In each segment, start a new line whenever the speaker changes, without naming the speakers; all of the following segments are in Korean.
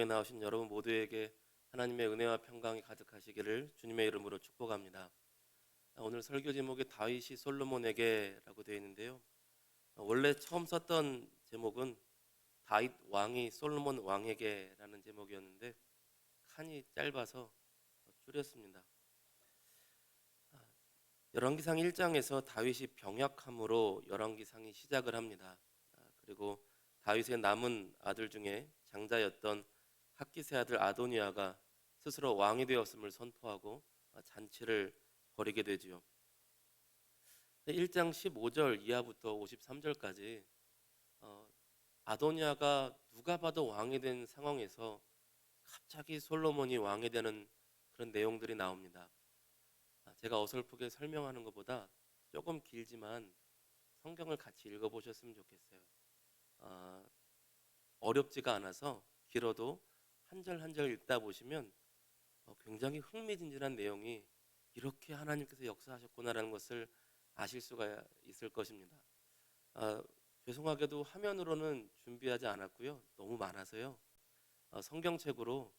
나오신 여러분 모두에게 하나님의 은혜와 평강이 가득하시기를 주님의 이름으로 축복합니다. 오늘 설교 제목이 다윗이 솔로몬에게라고 되어 있는데요. 원래 처음 썼던 제목은 다윗 왕이 솔로몬 왕에게라는 제목이었는데 칸이 짧아서 줄였습니다. 열왕기상 1장에서 다윗이 병약함으로 열왕기상이 시작을 합니다. 그리고 다윗의 남은 아들 중에 장자였던 핫깃의 아들 아도니아가 스스로 왕이 되었음을 선포하고 잔치를 벌이게 되지요. 1장 15절 이하부터 53절까지 아도니아가 누가 봐도 왕이 된 상황에서 갑자기 솔로몬이 왕이 되는 그런 내용들이 나옵니다. 제가 어설프게 설명하는 것보다 조금 길지만 성경을 같이 읽어보셨으면 좋겠어요. 어렵지가 않아서 길어도 한 절 한 절 읽다 보시면 굉장히 흥미진진한 내용이 이렇게 하나님께서 역사하셨구나라는 것을 아실 수가 있을 것입니다. 죄송하게도 화면으로는 준비하지 않았고요. 너무 많아서요. 성경책으로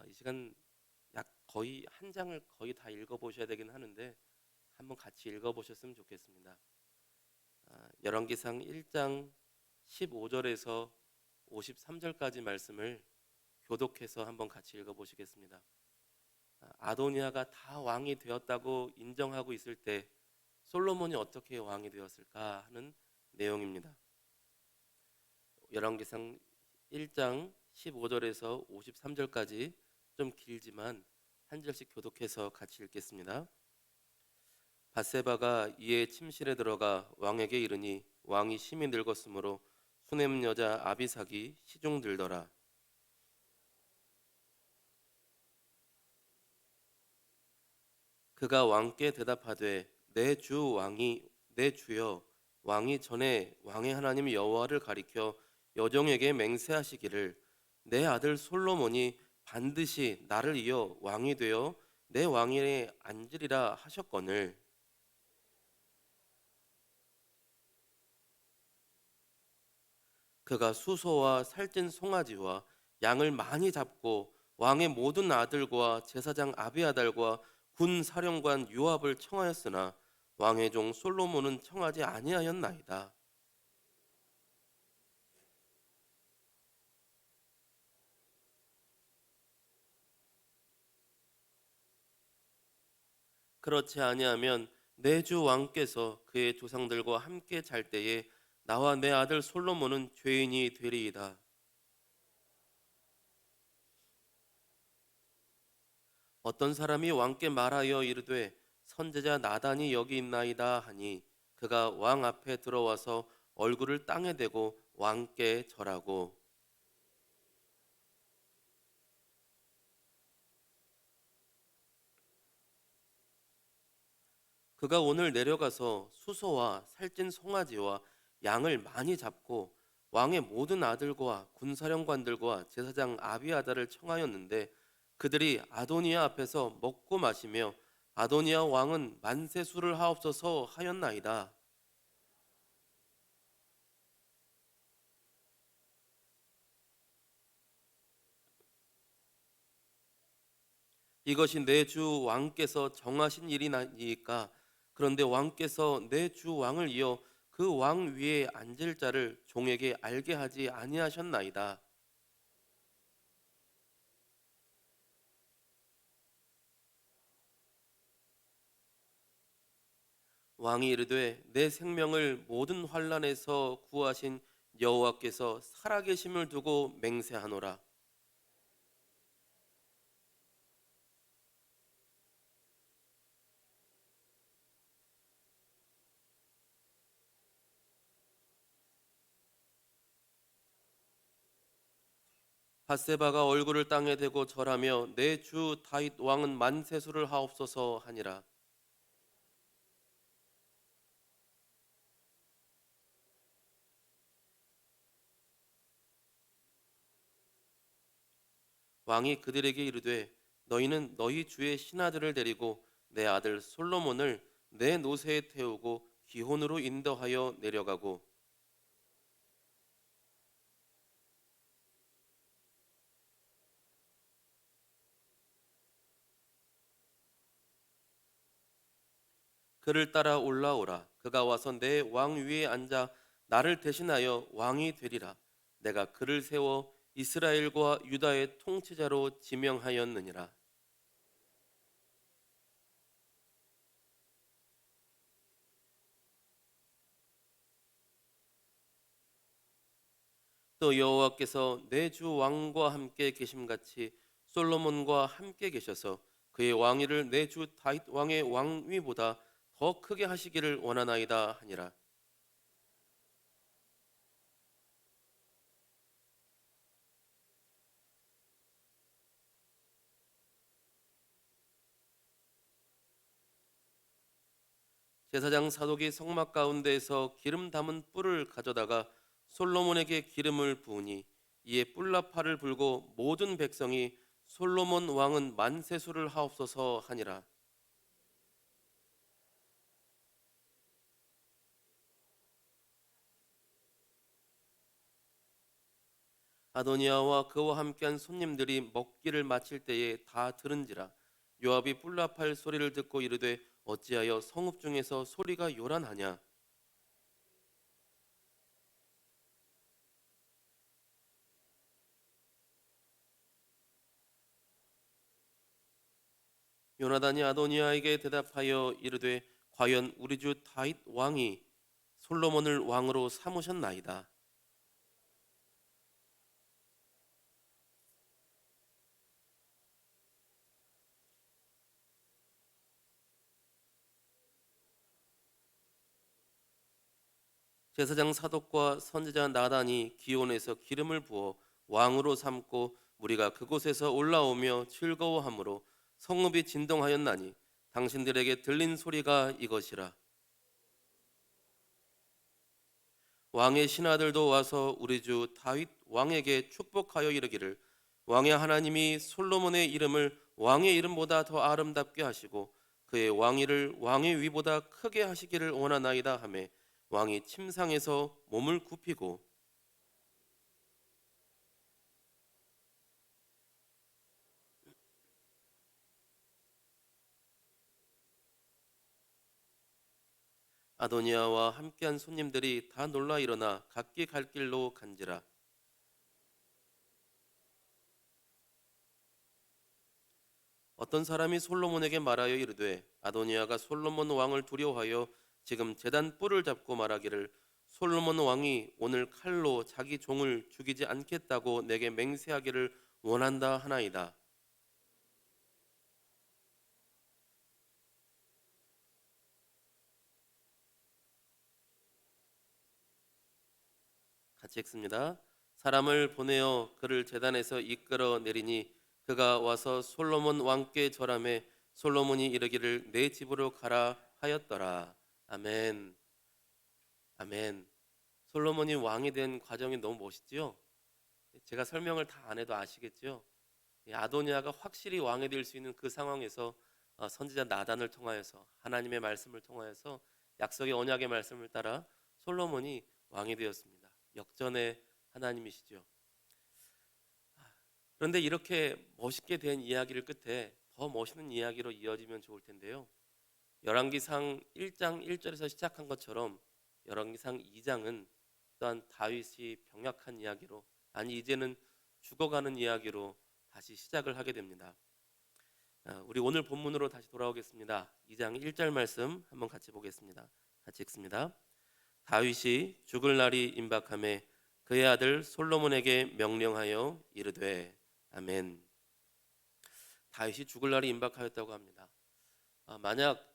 이 시간 약 거의 한 장을 거의 다 읽어보셔야 되긴 하는데 한번 같이 읽어보셨으면 좋겠습니다. 열왕기상 1장 15절에서 53절까지 말씀을 교독해서 한번 같이 읽어보시겠습니다. 아도니아가 다 왕이 되었다고 인정하고 있을 때 솔로몬이 어떻게 왕이 되었을까 하는 내용입니다. 열왕기상 1장 15절에서 53절까지 좀 길지만 한 절씩 교독해서 같이 읽겠습니다. 밧세바가 이에 침실에 들어가 왕에게 이르니 왕이 심히 늙었으므로 수넴 여자 아비삭이 시중 들더라. 그가 왕께 대답하되 내 주 왕이 내 주여 왕이 전에 왕의 하나님 여호와를 가리켜 여종에게 맹세하시기를 내 아들 솔로몬이 반드시 나를 이어 왕이 되어 내 왕위에 앉으리라 하셨거늘 그가 수소와 살찐 송아지와 양을 많이 잡고 왕의 모든 아들과 제사장 아비아달과 군 사령관 요압을 청하였으나 왕의 종 솔로몬은 청하지 아니하였나이다. 그렇지 아니하면 내 주 왕께서 그의 조상들과 함께 잘 때에 나와 내 아들 솔로몬은 죄인이 되리이다. 어떤 사람이 왕께 말하여 이르되 선제자 나단이 여기 있나이다 하니 그가 왕 앞에 들어와서 얼굴을 땅에 대고 왕께 절하고 그가 오늘 내려가서 수소와 살찐 송아지와 양을 많이 잡고 왕의 모든 아들과 군사령관들과 제사장 아비아달을 청하였는데 그들이 아도니아 앞에서 먹고 마시며 아도니아 왕은 만세수를 하옵소서 하였나이다. 이것이 내 주 왕께서 정하신 일이나이까. 그런데 왕께서 내 주 왕을 이어 그 왕 위에 앉을 자를 종에게 알게 하지 아니하셨나이다. 왕이 이르되 내 생명을 모든 환난에서 구하신 여호와께서 살아계심을 두고 맹세하노라. 밧세바가 얼굴을 땅에 대고 절하며 내 주 다윗 왕은 만세수를 하옵소서 하니라. 왕이 그들에게 이르되 너희는 너희 주의 신하들을 데리고 내 아들 솔로몬을 내 노새에 태우고 기혼으로 인도하여 내려가고, 그를 따라 올라오라. 그가 와서 내 왕 위에 앉아 나를 대신하여 왕이 되리라. 내가 그를 세워 이스라엘과 유다의 통치자로 지명하였느니라. 또 여호와께서 내 주 왕과 함께 계심같이 솔로몬과 함께 계셔서 그의 왕위를 내 주 다윗 왕의 왕위보다 더 크게 하시기를 원하나이다 하니라. 제사장 사독이 성막 가운데에서 기름 담은 뿔을 가져다가 솔로몬에게 기름을 부으니 이에 뿔나팔을 불고 모든 백성이 솔로몬 왕은 만세수를 하옵소서 하니라. 아도니아와 그와 함께한 손님들이 먹기를 마칠 때에 다 들은지라. 요압이 뿔나팔 소리를 듣고 이르되 어찌하여 성읍 중에서 소리가 요란하냐. 요나단이 아도니아에게 대답하여 이르되 과연 우리 주 다윗 왕이 솔로몬을 왕으로 삼으셨나이다. 제사장 사독과 선지자 나단이 기온에서 기름을 부어 왕으로 삼고 무리가 그곳에서 올라오며 즐거워하므로 성읍이 진동하였나니 당신들에게 들린 소리가 이것이라. 왕의 신하들도 와서 우리 주 다윗 왕에게 축복하여 이르기를 왕의 하나님이 솔로몬의 이름을 왕의 이름보다 더 아름답게 하시고 그의 왕위를 왕의 위보다 크게 하시기를 원하나이다 하매 왕이 침상에서 몸을 굽히고 아도니아와 함께한 손님들이 다 놀라 일어나 각기 갈 길로 간지라. 어떤 사람이 솔로몬에게 말하여 이르되 아도니아가 솔로몬 왕을 두려워하여 지금 제단 뿔을 잡고 말하기를 솔로몬 왕이 오늘 칼로 자기 종을 죽이지 않겠다고 내게 맹세하기를 원한다 하나이다. 같이 읽습니다. 사람을 보내어 그를 제단에서 이끌어 내리니 그가 와서 솔로몬 왕께 절하매 솔로몬이 이르기를 내 집으로 가라 하였더라. 아멘. 아멘. 솔로몬이 왕이 된 과정이 너무 멋있지요? 제가 설명을 다 안 해도 아시겠죠? 아도니아가 확실히 왕이 될 수 있는 그 상황에서 선지자 나단을 통하여서 하나님의 말씀을 통하여서 약속의 언약의 말씀을 따라 솔로몬이 왕이 되었습니다. 역전의 하나님이시죠. 그런데 이렇게 멋있게 된 이야기를 끝에 더 멋있는 이야기로 이어지면 좋을 텐데요. 열왕기상 1장 1절에서 시작한 것처럼 열왕기상 2장은 또한 다윗이 병약한 이야기로 아니 이제는 죽어가는 이야기로 다시 시작을 하게 됩니다. 우리 오늘 본문으로 다시 돌아오겠습니다. 2장 1절 말씀 한번 같이 보겠습니다. 같이 읽습니다. 다윗이 죽을 날이 임박하매 그의 아들 솔로몬에게 명령하여 이르되 아멘. 다윗이 죽을 날이 임박하였다고 합니다. 만약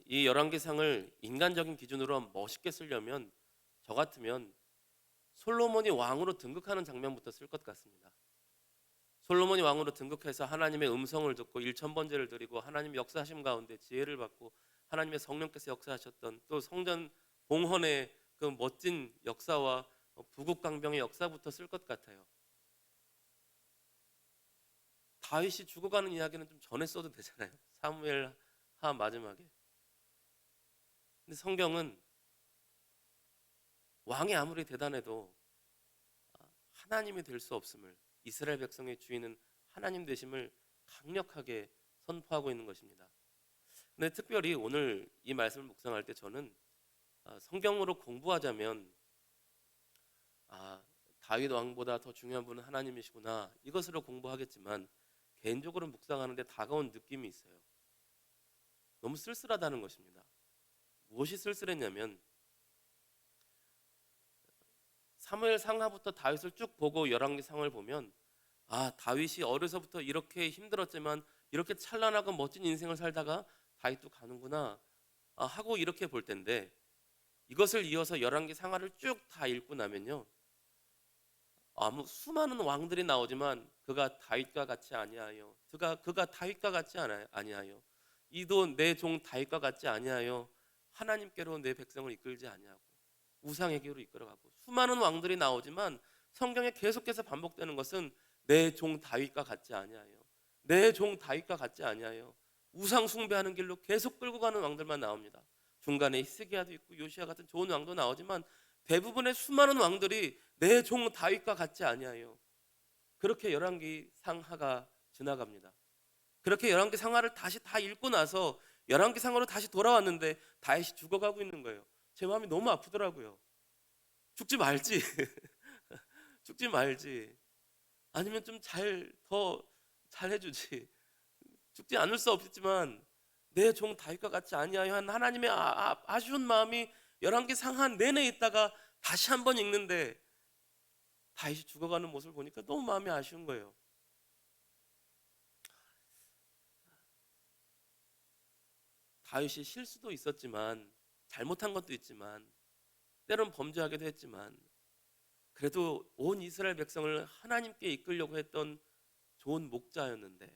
이 열왕기상을 인간적인 기준으로 멋있게 쓰려면 저 같으면 솔로몬이 왕으로 등극하는 장면부터 쓸 것 같습니다. 솔로몬이 왕으로 등극해서 하나님의 음성을 듣고 일천번제를 드리고 하나님 역사하심 가운데 지혜를 받고 하나님의 성령께서 역사하셨던 또 성전 봉헌의 그 멋진 역사와 부국강병의 역사부터 쓸 것 같아요. 다윗이 죽어가는 이야기는 좀 전에 써도 되잖아요. 사무엘 하 마지막에. 근데 성경은 왕이 아무리 대단해도 하나님이 될 수 없음을 이스라엘 백성의 주인은 하나님 되심을 강력하게 선포하고 있는 것입니다. 근데 특별히 오늘 이 말씀을 묵상할 때 저는 성경으로 공부하자면 아, 다윗 왕보다 더 중요한 분은 하나님이시구나 이것으로 공부하겠지만 개인적으로 묵상하는데 다가온 느낌이 있어요. 너무 쓸쓸하다는 것입니다. 무엇이 쓸쓸했냐면 사무엘 상하부터 다윗을 쭉 보고 열왕기상을 보면 다윗이 어려서부터 이렇게 힘들었지만 이렇게 찬란하고 멋진 인생을 살다가 다윗도 가는구나 하고 이렇게 볼 텐데 이것을 이어서 열왕기 상하를 쭉 다 읽고 나면요 수많은 왕들이 나오지만 그가 다윗과 같이 아니하여 그가 다윗과 같지 아니하여 이도 내 종 다윗과 같지 아니하여 하나님께로 내 백성을 이끌지 아니하고 우상에게로 이끌어가고 수많은 왕들이 나오지만 성경에 계속해서 반복되는 것은 내 종 다윗과 같지 아니하여 내 종 다윗과 같지 아니하여 우상 숭배하는 길로 계속 끌고 가는 왕들만 나옵니다. 중간에 히스기야도 있고 요시야 같은 좋은 왕도 나오지만 대부분의 수많은 왕들이 내 종 다윗과 같지 아니하여 그렇게 열왕기 상하가 지나갑니다. 그렇게 열왕기 상하를 다시 다 읽고 나서 열왕기 상하로 다시 돌아왔는데 다윗이 죽어가고 있는 거예요. 제 마음이 너무 아프더라고요. 죽지 말지. 죽지 말지. 아니면 좀 더 잘해주지. 죽지 않을 수 없겠지만 내 종 다윗과 같지 아니하여 한 하나님의 아쉬운 마음이 열왕기 상하 내내 있다가 다시 한번 읽는데 다윗이 죽어가는 모습을 보니까 너무 마음이 아쉬운 거예요. 다윗이 실수도 있었지만 잘못한 것도 있지만 때론 범죄하기도 했지만 그래도 온 이스라엘 백성을 하나님께 이끌려고 했던 좋은 목자였는데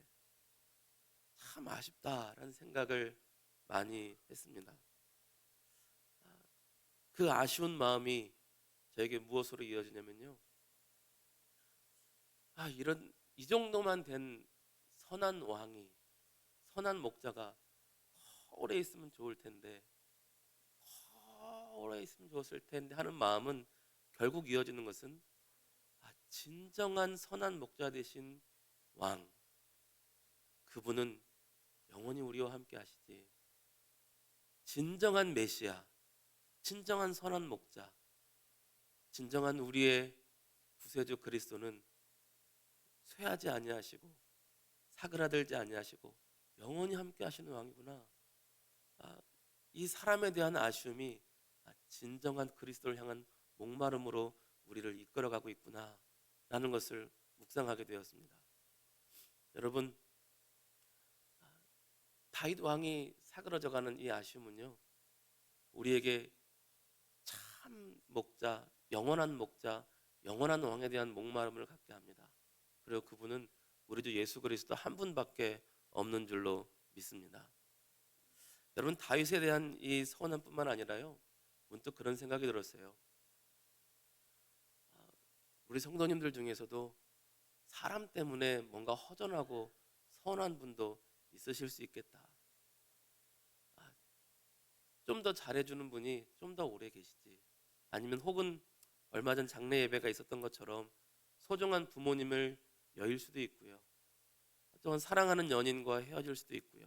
참 아쉽다라는 생각을 많이 했습니다. 그 아쉬운 마음이 저에게 무엇으로 이어지냐면요 이 정도만 된 선한 왕이 선한 목자가 오래 있으면 좋을 텐데 오래 있으면 좋았을 텐데 하는 마음은 결국 이어지는 것은 진정한 선한 목자 되신 왕 그분은 영원히 우리와 함께 하시지. 진정한 메시아 진정한 선한 목자 진정한 우리의 구세주 그리스도는 쇠하지 아니하시고 사그라들지 아니하시고 영원히 함께 하시는 왕이구나. 이 사람에 대한 아쉬움이 진정한 그리스도를 향한 목마름으로 우리를 이끌어가고 있구나 라는 것을 묵상하게 되었습니다. 여러분 다윗 왕이 사그러져가는 이 아쉬움은요 우리에게 참 목자 영원한 왕에 대한 목마름을 갖게 합니다. 그리고 그분은 우리 주 예수 그리스도 한 분밖에 없는 줄로 믿습니다. 여러분 다윗에 대한 이 선언뿐만 아니라요 문득 그런 생각이 들었어요. 우리 성도님들 중에서도 사람 때문에 뭔가 허전하고 서운한 분도 있으실 수 있겠다. 좀 더 잘해주는 분이 좀 더 오래 계시지. 아니면 혹은 얼마 전 장례 예배가 있었던 것처럼 소중한 부모님을 여일 수도 있고요. 또한 사랑하는 연인과 헤어질 수도 있고요.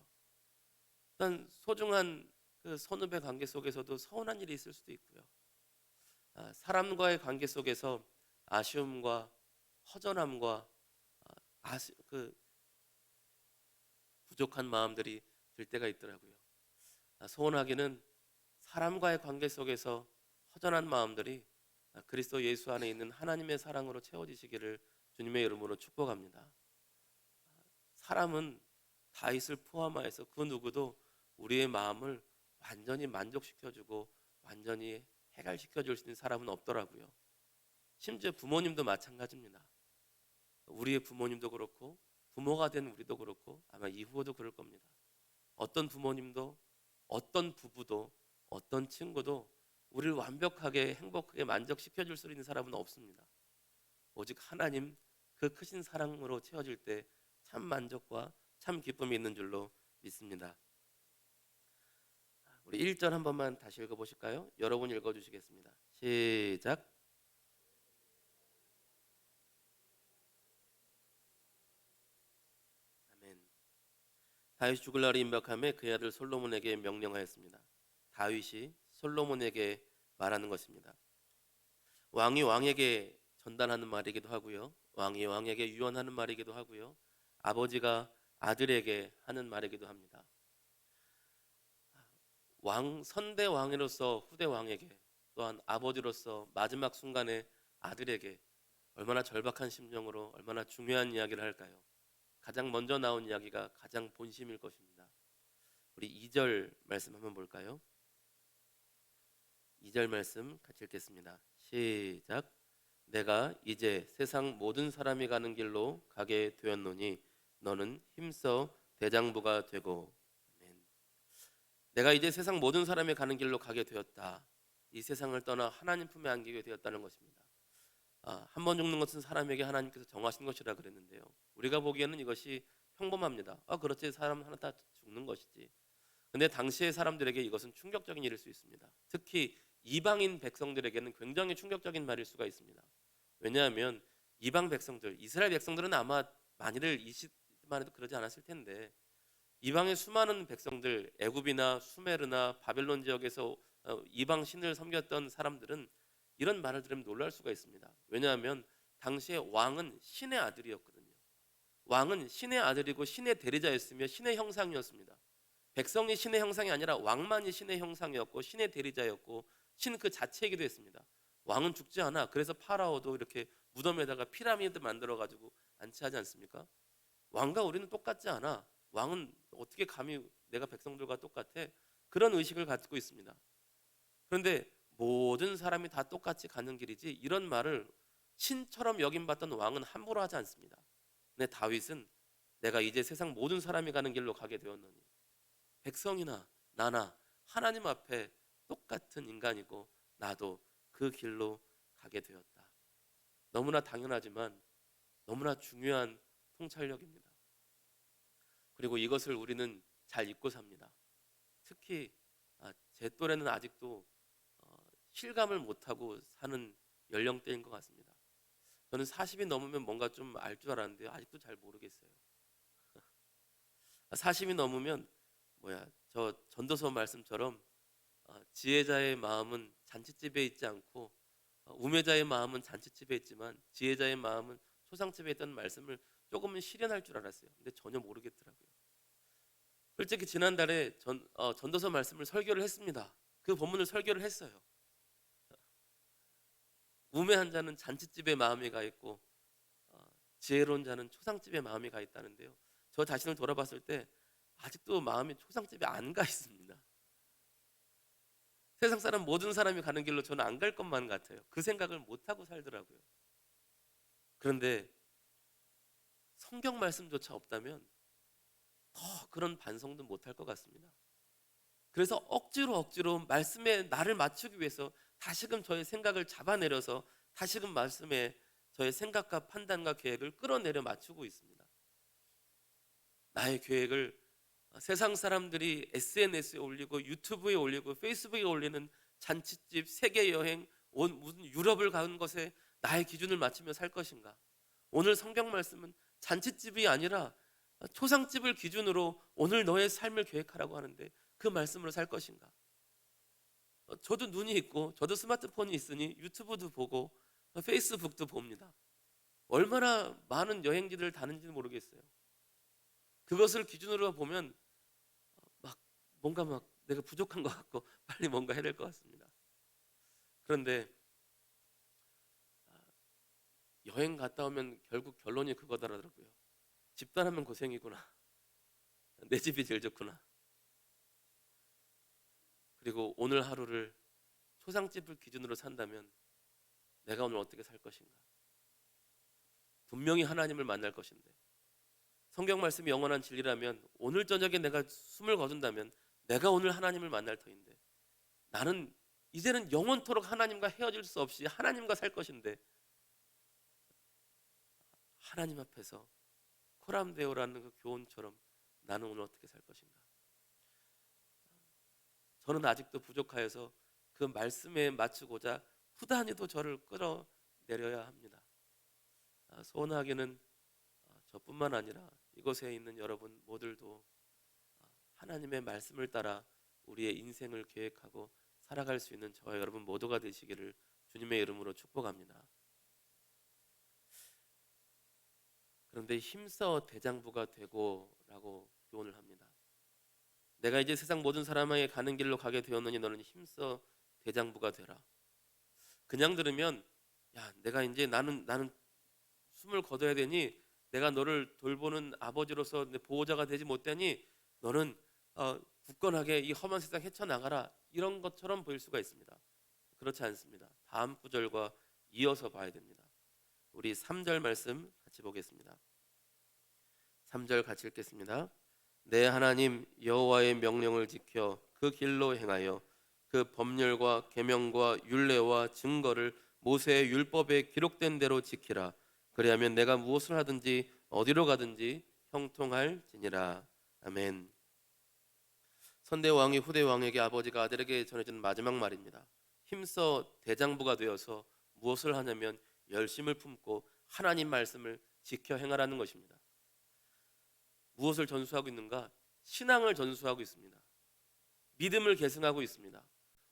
또한 소중한 그 선후배 관계 속에서도 서운한 일이 있을 수도 있고요. 사람과의 관계 속에서 아쉬움과 허전함과 그 부족한 마음들이 들 때가 있더라고요. 소원하기는 사람과의 관계 속에서 허전한 마음들이 그리스도 예수 안에 있는 하나님의 사랑으로 채워지시기를 주님의 이름으로 축복합니다. 사람은 다윗을 포함하여서 그 누구도 우리의 마음을 완전히 만족시켜주고 완전히 해갈시켜줄 수 있는 사람은 없더라고요. 심지어 부모님도 마찬가지입니다. 우리의 부모님도 그렇고 부모가 된 우리도 그렇고 아마 이후에도 그럴 겁니다. 어떤 부모님도 어떤 부부도 어떤 친구도 우리를 완벽하게 행복하게 만족시켜줄 수 있는 사람은 없습니다. 오직 하나님 그 크신 사랑으로 채워질 때 참 만족과 참 기쁨이 있는 줄로 믿습니다. 우리 1절 한 번만 다시 읽어보실까요? 여러분 읽어주시겠습니다. 시작. 아멘. 다윗이 죽을 날이 임박함에 그의 아들 솔로몬에게 명령하였습니다. 다윗이 솔로몬에게 말하는 것입니다. 왕이 왕에게 전달하는 말이기도 하고요. 왕이 왕에게 유언하는 말이기도 하고요. 아버지가 아들에게 하는 말이기도 합니다. 선대 왕으로서 후대 왕에게, 또한 아버지로서 마지막 순간에 아들에게 얼마나 절박한 심정으로 얼마나 중요한 이야기를 할까요? 가장 먼저 나온 이야기가 가장 본심일 것입니다. 우리 2절 말씀 한번 볼까요? 2절 말씀 같이 읽겠습니다. 시작. 내가 이제 세상 모든 사람이 가는 길로 가게 되었노니 너는 힘써 대장부가 되고. 아멘. 내가 이제 세상 모든 사람이 가는 길로 가게 되었다. 이 세상을 떠나 하나님 품에 안기게 되었다는 것입니다. 한 번 죽는 것은 사람에게 하나님께서 정하신 것이라 그랬는데요. 우리가 보기에는 이것이 평범합니다. 그렇지, 사람 하나 다 죽는 것이지. 근데 당시의 사람들에게 이것은 충격적인 일일 수 있습니다. 특히 이방인 백성들에게는 굉장히 충격적인 말일 수가 있습니다. 왜냐하면 이방 백성들, 이스라엘 백성들은 아마 많이들 이 시대만 해도 그러지 않았을 텐데, 이방의 수많은 백성들, 애굽이나 수메르나 바벨론 지역에서 이방 신을 섬겼던 사람들은 이런 말을 들으면 놀랄 수가 있습니다. 왜냐하면 당시에 왕은 신의 아들이었거든요. 왕은 신의 아들이고 신의 대리자였으며 신의 형상이었습니다. 백성이 신의 형상이 아니라 왕만이 신의 형상이었고 신의 대리자였고 신 그 자체이기도 했습니다. 왕은 죽지 않아. 그래서 파라오도 이렇게 무덤에다가 피라미드 만들어 가지고 안치하지 않습니까? 왕과 우리는 똑같지 않아. 왕은 어떻게 감히 내가 백성들과 똑같아? 그런 의식을 갖고 있습니다. 그런데 모든 사람이 다 똑같이 가는 길이지, 이런 말을 신처럼 여김받던 왕은 함부로 하지 않습니다. 근데 다윗은 내가 이제 세상 모든 사람이 가는 길로 가게 되었노니, 백성이나 나나 하나님 앞에 똑같은 인간이고 나도 그 길로 가게 되었다. 너무나 당연하지만 너무나 중요한 통찰력입니다. 그리고 이것을 우리는 잘 잊고 삽니다. 특히 제 또래는 아직도 실감을 못하고 사는 연령대인 것 같습니다. 저는 40이 넘으면 뭔가 좀 알 줄 알았는데요, 아직도 잘 모르겠어요. 40이 넘으면 저 전도서 말씀처럼 지혜자의 마음은 잔치집에 있지 않고 우매자의 마음은 잔치집에 있지만 지혜자의 마음은 초상집에 있다는 말씀을 조금은 실현할 줄 알았어요. 근데 전혀 모르겠더라고요. 솔직히 지난달에 전도서 말씀을 설교를 했습니다. 그 본문을 설교를 했어요. 우매한 자는 잔치집에 마음이 가 있고 지혜로운 자는 초상집에 마음이 가 있다는데요. 저 자신을 돌아봤을 때 아직도 마음이 초상집에 안 가 있습니다. 세상 사람 모든 사람이 가는 길로 저는 안 갈 것만 같아요. 그 생각을 못하고 살더라고요. 그런데 성경 말씀조차 없다면 더 그런 반성도 못할 것 같습니다. 그래서 억지로 말씀에 나를 맞추기 위해서 다시금 저의 생각을 잡아내려서 다시금 말씀에 저의 생각과 판단과 계획을 끌어내려 맞추고 있습니다. 나의 계획을 세상 사람들이 SNS에 올리고 유튜브에 올리고 페이스북에 올리는 잔치집, 세계 여행, 무슨 유럽을 가는 것에 나의 기준을 맞추며 살 것인가? 오늘 성경 말씀은 잔치집이 아니라 초상집을 기준으로 오늘 너의 삶을 계획하라고 하는데 그 말씀으로 살 것인가? 저도 눈이 있고 저도 스마트폰이 있으니 유튜브도 보고 페이스북도 봅니다. 얼마나 많은 여행지를 다는지는 모르겠어요. 그것을 기준으로 보면 뭔가 내가 부족한 것 같고 빨리 뭔가 해야 될 것 같습니다. 그런데 여행 갔다 오면 결국 결론이 그거더라고요. 집단하면 고생이구나. 내 집이 제일 좋구나. 그리고 오늘 하루를 초상집을 기준으로 산다면 내가 오늘 어떻게 살 것인가? 분명히 하나님을 만날 것인데, 성경 말씀이 영원한 진리라면 오늘 저녁에 내가 숨을 거둔다면 내가 오늘 하나님을 만날 터인데, 나는 이제는 영원토록 하나님과 헤어질 수 없이 하나님과 살 것인데 하나님 앞에서 코람데오라는 그 교훈처럼 나는 오늘 어떻게 살 것인가? 저는 아직도 부족하여서 그 말씀에 맞추고자 후단위도 저를 끌어내려야 합니다. 소원하기는 저뿐만 아니라 이곳에 있는 여러분 모두도 하나님의 말씀을 따라 우리의 인생을 계획하고 살아갈 수 있는 저와 여러분 모두가 되시기를 주님의 이름으로 축복합니다. 그런데 힘써 대장부가 되고라고 교훈을 합니다. 내가 이제 세상 모든 사람에게 가는 길로 가게 되었느니 너는 힘써 대장부가 되라. 그냥 들으면 야, 내가 이제 나는 숨을 거둬야 되니, 내가 너를 돌보는 아버지로서 내 보호자가 되지 못하니 너는 굳건하게 이 험한 세상 헤쳐나가라, 이런 것처럼 보일 수가 있습니다. 그렇지 않습니다. 다음 구절과 이어서 봐야 됩니다. 우리 3절 말씀 같이 보겠습니다. 3절 같이 읽겠습니다. 내 하나님 여호와의 명령을 지켜 그 길로 행하여 그 법률과 계명과 율례와 증거를 모세의 율법에 기록된 대로 지키라. 그리하면 내가 무엇을 하든지 어디로 가든지 형통할지니라. 아멘. 선대 왕이 후대 왕에게 아버지가 아들에게 전해준 마지막 말입니다. 힘써 대장부가 되어서 무엇을 하냐면 열심을 품고 하나님 말씀을 지켜 행하라는 것입니다. 무엇을 전수하고 있는가? 신앙을 전수하고 있습니다. 믿음을 계승하고 있습니다.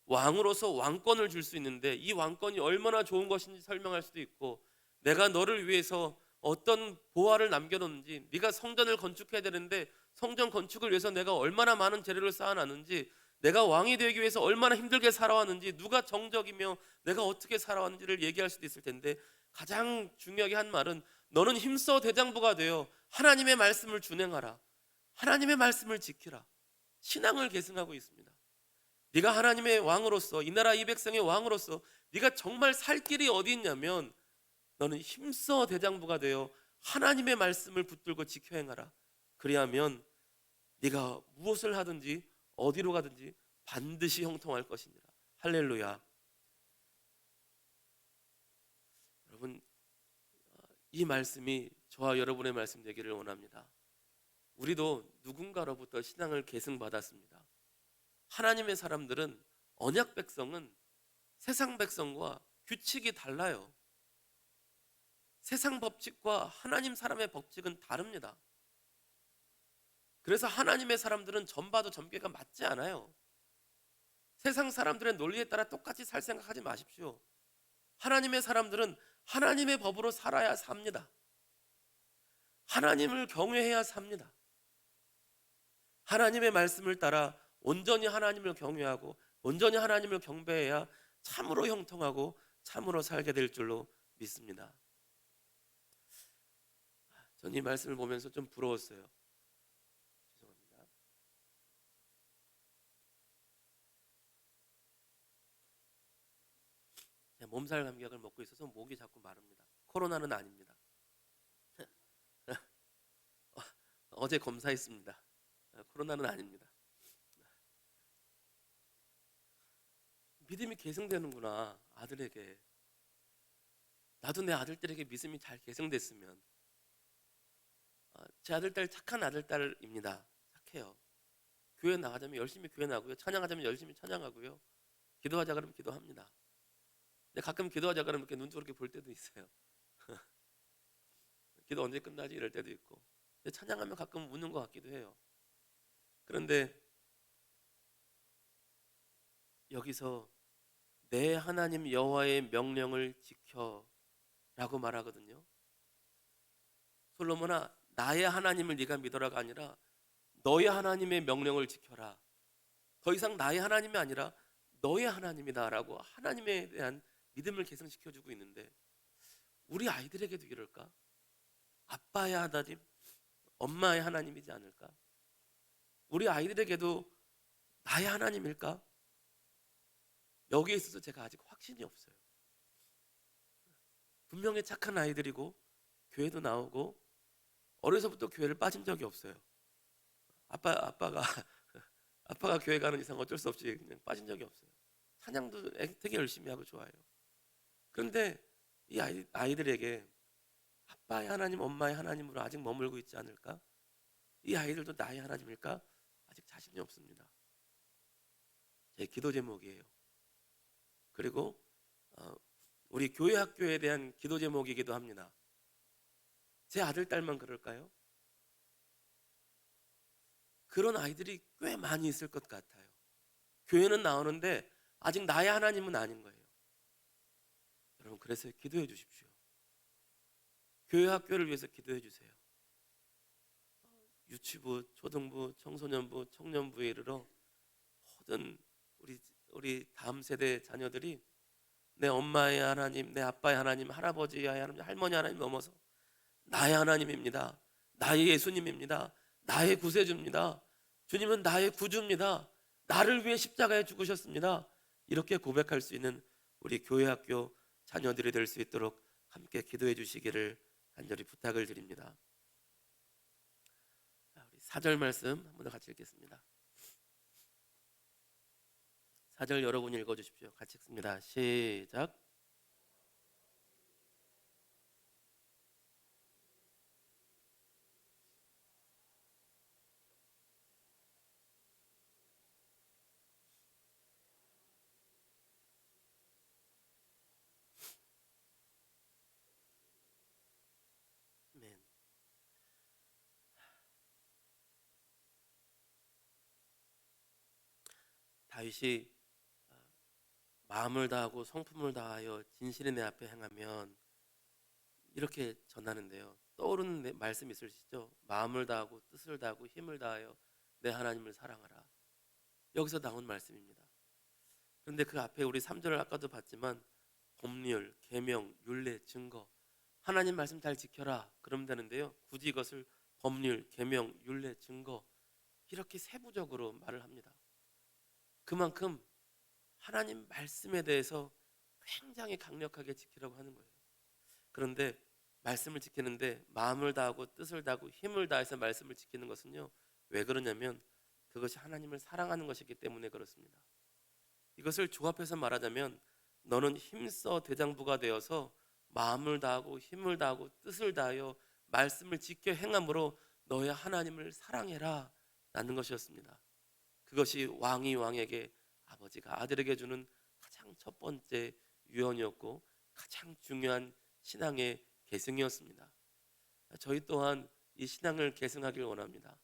왕으로서 왕권을 줄 수 있는데 이 왕권이 얼마나 좋은 것인지 설명할 수도 있고, 내가 너를 위해서 어떤 보화를 남겨놓는지, 네가 성전을 건축해야 되는데 성전 건축을 위해서 내가 얼마나 많은 재료를 쌓아놨는지, 내가 왕이 되기 위해서 얼마나 힘들게 살아왔는지, 누가 정적이며 내가 어떻게 살아왔는지를 얘기할 수도 있을 텐데, 가장 중요하게 한 말은 너는 힘써 대장부가 되어 하나님의 말씀을 준행하라. 하나님의 말씀을 지키라. 신앙을 계승하고 있습니다. 네가 하나님의 왕으로서, 이 나라 이 백성의 왕으로서 네가 정말 살 길이 어디 있냐면 너는 힘써 대장부가 되어 하나님의 말씀을 붙들고 지켜 행하라. 그리하면 네가 무엇을 하든지 어디로 가든지 반드시 형통할 것이니라. 할렐루야. 여러분, 이 말씀이 저와 여러분의 말씀 되기를 원합니다. 우리도 누군가로부터 신앙을 계승받았습니다. 하나님의 사람들은, 언약 백성은 세상 백성과 규칙이 달라요. 세상 법칙과 하나님 사람의 법칙은 다릅니다. 그래서 하나님의 사람들은 전봐도 점괘가 맞지 않아요. 세상 사람들의 논리에 따라 똑같이 살 생각하지 마십시오. 하나님의 사람들은 하나님의 법으로 살아야 삽니다. 하나님을 경외해야 삽니다. 하나님의 말씀을 따라 온전히 하나님을 경외하고 온전히 하나님을 경배해야 참으로 형통하고 참으로 살게 될 줄로 믿습니다. 전 이 말씀을 보면서 좀 부러웠어요. 죄송합니다. 몸살 감기약을 먹고 있어서 목이 자꾸 마릅니다. 코로나는 아닙니다. 어제 검사했습니다. 코로나는 아닙니다. 믿음이 계승되는구나, 아들에게. 나도 내 아들들에게 믿음이 잘 계승됐으면. 제 아들딸 착한 아들딸입니다. 착해요. 교회 나가자면 열심히 교회 나가고요, 찬양하자면 열심히 찬양하고요, 기도하자 그러면 기도합니다. 근데 가끔 기도하자 그러면 이렇게 눈 저렇게 볼 때도 있어요. 기도 언제 끝나지 이럴 때도 있고, 근데 찬양하면 가끔 우는 것 같기도 해요. 그런데 여기서 내 하나님 여호와의 명령을 지켜라고 말하거든요. 솔로몬아, 나의 하나님을 네가 믿어라가 아니라 너의 하나님의 명령을 지켜라. 더 이상 나의 하나님이 아니라 너의 하나님이다라고 하나님에 대한 믿음을 계승시켜주고 있는데, 우리 아이들에게도 이럴까? 아빠의 하나님, 엄마의 하나님이지 않을까? 우리 아이들에게도 나의 하나님일까? 여기에 있어서 제가 아직 확신이 없어요. 분명히 착한 아이들이고 교회도 나오고 어려서부터 교회를 빠진 적이 없어요. 아빠가 아빠가 교회 가는 이상 어쩔 수 없이 그냥 빠진 적이 없어요. 찬양도 되게 열심히 하고 좋아해요. 그런데 이 아이들에게 아빠의 하나님, 엄마의 하나님으로 아직 머물고 있지 않을까? 이 아이들도 나의 하나님일까? 아직 자신이 없습니다. 제 기도 제목이에요. 그리고 우리 교회 학교에 대한 기도 제목이기도 합니다. 제 아들, 딸만 그럴까요? 그런 아이들이 꽤 많이 있을 것 같아요. 교회는 나오는데 아직 나의 하나님은 아닌 거예요. 여러분, 그래서 기도해 주십시오. 교회 학교를 위해서 기도해 주세요. 유치부, 초등부, 청소년부, 청년부에 이르러 모든 우리 다음 세대 자녀들이 내 엄마의 하나님, 내 아빠의 하나님, 할아버지의 하나님, 할머니 하나님 넘어서 나의 하나님입니다. 나의 예수님입니다. 나의 구세주입니다. 주님은 나의 구주입니다. 나를 위해 십자가에 죽으셨습니다. 이렇게 고백할 수 있는 우리 교회 학교 자녀들이 될 수 있도록 함께 기도해 주시기를 간절히 부탁을 드립니다. 우리 4절 말씀 한 번 더 같이 읽겠습니다. 4절 여러분이 읽어주십시오. 같이 읽습니다. 시작. 아멘. 다윗이 마음을 다하고 성품을 다하여 진실이 내 앞에 행하면 이렇게 전하는데요. 떠오르는 말씀 있으시죠? 마음을 다하고 뜻을 다하고 힘을 다하여 내 하나님을 사랑하라. 여기서 나온 말씀입니다. 그런데 그 앞에 우리 3절을 아까도 봤지만 법률, 계명, 율례, 증거, 하나님 말씀 잘 지켜라 그러면 되는데요. 굳이 이것을 법률, 계명, 율례, 증거 이렇게 세부적으로 말을 합니다. 그만큼 하나님 말씀에 대해서 굉장히 강력하게 지키라고 하는 거예요. 그런데 말씀을 지키는데 마음을 다하고 뜻을 다하고 힘을 다해서 말씀을 지키는 것은요, 왜 그러냐면 그것이 하나님을 사랑하는 것이기 때문에 그렇습니다. 이것을 조합해서 말하자면 너는 힘써 대장부가 되어서 마음을 다하고 힘을 다하고 뜻을 다하여 말씀을 지켜 행함으로 너의 하나님을 사랑해라 라는 것이었습니다. 그것이 왕이 왕에게, 아버지가 아들에게 주는 가장 첫 번째 유언이었고 가장 중요한 신앙의 계승이었습니다. 저희 또한 이 신앙을 계승하길 원합니다.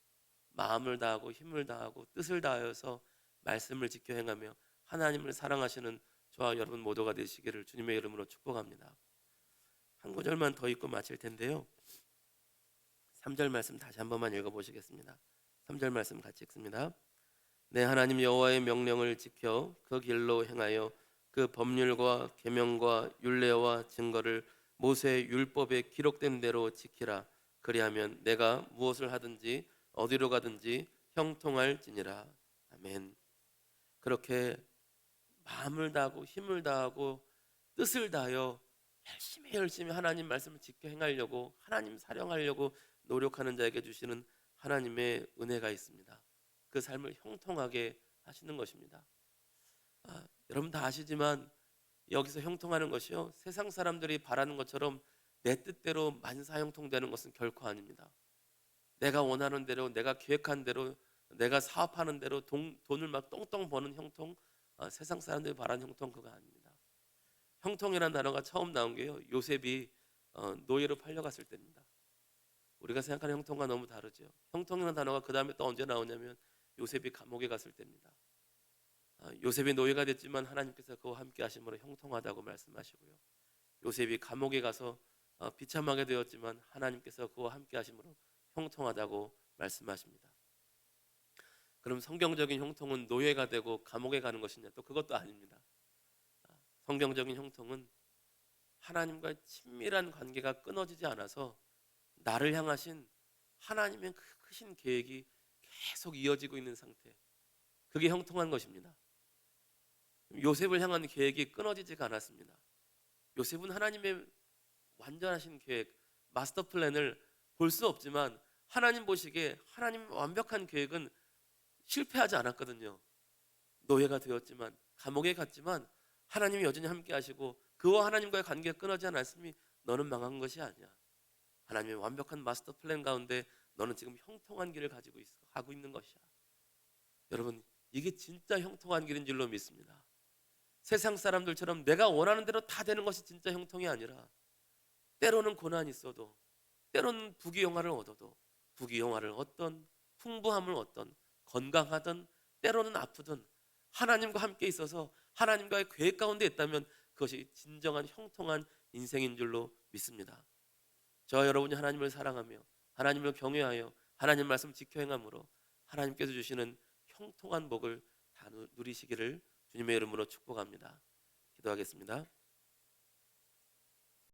마음을 다하고 힘을 다하고 뜻을 다하여서 말씀을 지켜 행하며 하나님을 사랑하시는 저와 여러분 모두가 되시기를 주님의 이름으로 축복합니다. 한 구절만 더 읽고 마칠 텐데요. 3절 말씀 다시 한 번만 읽어보시겠습니다. 3절 말씀 같이 읽습니다. 내 하나님 여호와의 명령을 지켜 그 길로 행하여 그 법률과 계명과 율례와 증거를 모세의 율법에 기록된 대로 지키라. 그리하면 내가 무엇을 하든지 어디로 가든지 형통할지니라. 아멘. 그렇게 마음을 다하고 힘을 다하고 뜻을 다하여 열심히 하나님 말씀을 지켜 행하려고, 하나님 사령하려고 노력하는 자에게 주시는 하나님의 은혜가 있습니다. 그 삶을 형통하게 하시는 것입니다. 여러분 다 아시지만 여기서 형통하는 것이요, 세상 사람들이 바라는 것처럼 내 뜻대로 만사형통되는 것은 결코 아닙니다. 내가 원하는 대로, 내가 계획한 대로, 내가 사업하는 대로 돈을 막 똥똥 버는 형통, 세상 사람들이 바라는 형통 그거 아닙니다. 형통이라는 단어가 처음 나온 게요, 요셉이 노예로 팔려갔을 때입니다. 우리가 생각하는 형통과 너무 다르죠. 형통이라는 단어가 그 다음에 또 언제 나오냐면 요셉이 감옥에 갔을 때입니다. 요셉이 노예가 됐지만 하나님께서 그와 함께 하심으로 형통하다고 말씀하시고요, 요셉이 감옥에 가서 비참하게 되었지만 하나님께서 그와 함께 하심으로 형통하다고 말씀하십니다. 그럼 성경적인 형통은 노예가 되고 감옥에 가는 것이냐? 또 그것도 아닙니다. 성경적인 형통은 하나님과 친밀한 관계가 끊어지지 않아서 나를 향하신 하나님의 크신 계획이 계속 이어지고 있는 상태, 그게 형통한 것입니다. 요셉을 향한 계획이 끊어지지가 않았습니다. 요셉은 하나님의 완전하신 계획, 마스터 플랜을 볼 수 없지만 하나님 보시기에 하나님 완벽한 계획은 실패하지 않았거든요. 노예가 되었지만, 감옥에 갔지만 하나님이 여전히 함께 하시고 그와 하나님과의 관계가 끊어지지 않았으니 너는 망한 것이 아니야. 하나님의 완벽한 마스터 플랜 가운데 너는 지금 형통한 길을 가고 있는 것이야. 여러분, 이게 진짜 형통한 길인 줄로 믿습니다. 세상 사람들처럼 내가 원하는 대로 다 되는 것이 진짜 형통이 아니라, 때로는 고난이 있어도, 때로는 부귀영화를 얻어도, 부귀영화를 얻던 풍부함을 얻던, 건강하든 때로는 아프든 하나님과 함께 있어서 하나님과의 계획 가운데 있다면 그것이 진정한 형통한 인생인 줄로 믿습니다. 저와 여러분이 하나님을 사랑하며 하나님을 경외하여 하나님 말씀 지켜 행함으로 하나님께서 주시는 형통한 복을 다 누리시기를 주님의 이름으로 축복합니다. 기도하겠습니다.